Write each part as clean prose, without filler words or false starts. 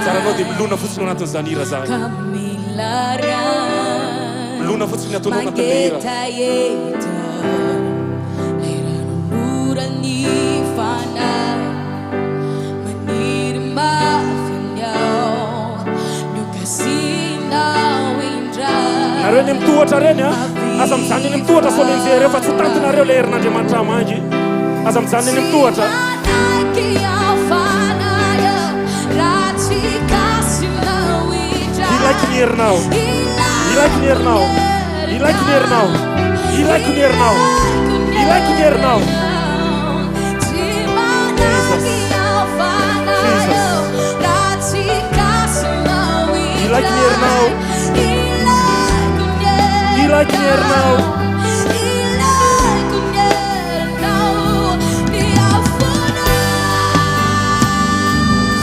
Saranao dia milona fotsiny ao anatin'ny zanira zany. Milona fotsiny ataonao anatin'ny hira. Nareo ny mitohatra reny aza mijanona eny mitohatra so menjery fa tsy tantinareo le herin'Andriamanitra mangy. Aza mijanona eny mitohatra. Ilaiky ny herinao. Ilaiky ny herinao. Ilaiky ny herinao. Ilaiky ny herinao. Ilaiky ny herinao. Ilaiky ny herinao. Ilaiky ny herinao.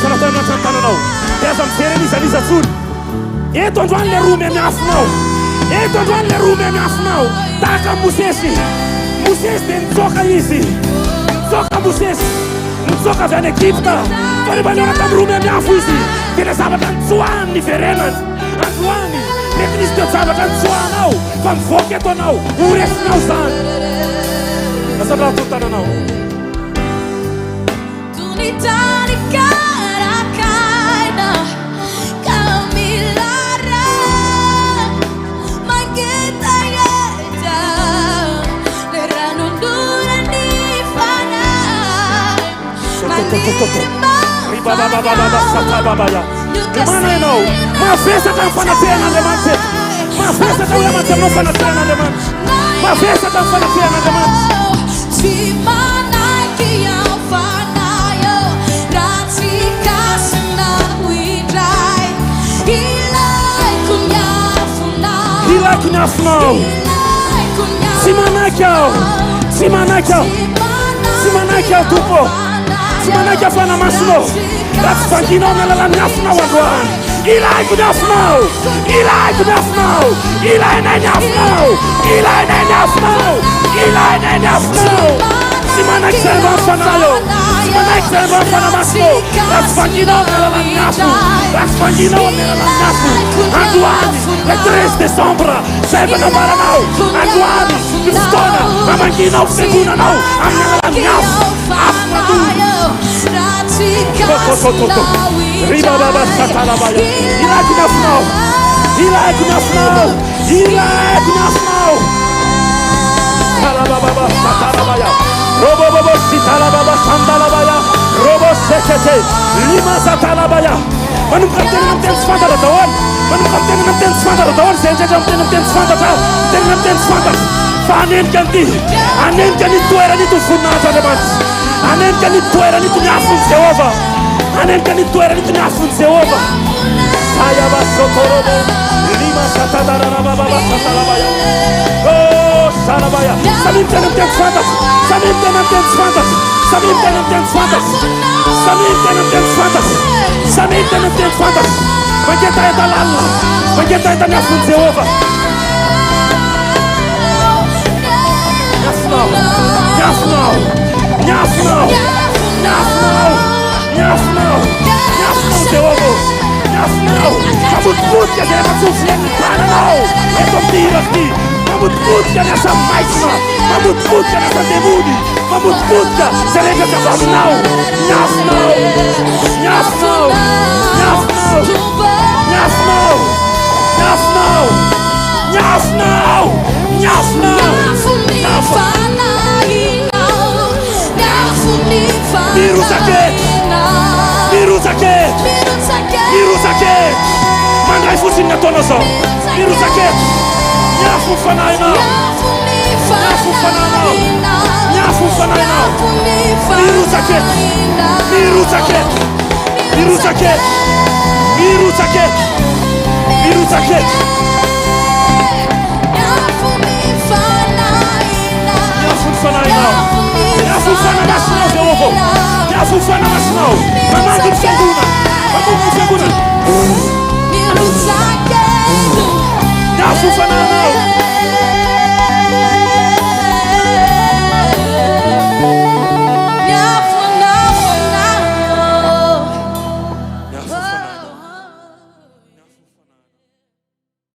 Sanatao tantananao. Teza mijery nizaliza tsony. Eto androany le roa miamiafinao. Eto androany le roa miamiafinao. Tahaka Mosesy. Mosesy dia nitsoka izy. Nitsoka Mosesy. Nitsoka avy any Egypta. Fa rehefa niona tamin'ny roa miamiafo izy. Dia le zavatra nitsoahany ny verenany. Androany. Mety nisy teo zavatra nitsoahanao. Fa mivoaka eto anao. Horesinao zany. Nasatra ato tananao. Gimana enau? Mafesa kan fanatean Andriamanitra. Mafesa kan Andriamanitra no fanatean Andriamanitra. Mafesa kan fanatean Andriamanitra. Hilai kunyafnau. Simanakau. Simanakau. Simanakau tupo. Simanakau fana maslo. That's Fangino Nafnau Adwan. Ilai Kunafnau. Ilai Kunafnau. Ilai Nafnau. Ilai Nafnau. Ilai Nafnau. Simanak Selva Fanayo. Simanak Selva Fanamaslo. That's Fangino Nafnu. That's Fangino Nafnu. Adwan. Le 3 Decembre. Selva Nabaranau. Adwan. Pistona. Amangino Seguna Nau. Amnaf. Afnadu. Riba baba satalabaya. Ilai kunafnau. Ilai kunafnau. Ilai kunafnau. Talababa satalabaya. Robo bobo sitalababa sandalabaya. Robo sekete. Lima satalabaya. Manum kapten namten sfanda ratawan. Manum kapten namten sfanda ratawan. Senja namten sfanda ta. Namten sfanda. Fanen ganti. Anen ganti tuera ni tu funata demat. Anen kan itu era itu nyafun Jehova. Anen kan itu era itu nyafun Jehova. Saya basokorobo. Lima satadara baba satalabaya. Oh salabaya. Samim tenam fatas. Samim tenam fatas. Samim tenam fatas. Samim tenam fatas. Samim tenam fatas. Bangkita eta Allah. Bangkita eta nyafun Jehova. Nyafnau. Nyafnau. Nyafnau, nyafnau, nyafnau, nyafnau Jehova, nyafnau. Kamu putya jangan sufrian para nau. Itu tirasti. Kamu putya nessa máquina. Kamu putya nessa demônio. Kamu putya serega kamu nau. Nyafnau, nyafnau, nyafnau, nyafnau, nyafnau, nyafnau, nyafnau, nyafnau. Virus aqui! Virus aqui! Virus aqui! Mandai fuzil na tua noção! Virus aqui! Nhafu fanai não! Nhafu fanai não! Nhafu fanai não! Virus aqui! Virus aqui! Virus aqui! Virus aqui! Virus aqui! Nhafu fanai não! Nhafu fanai nacional Jehova! Nhafu fanai nacional! Mamãe do segunda! Mamãe do segunda!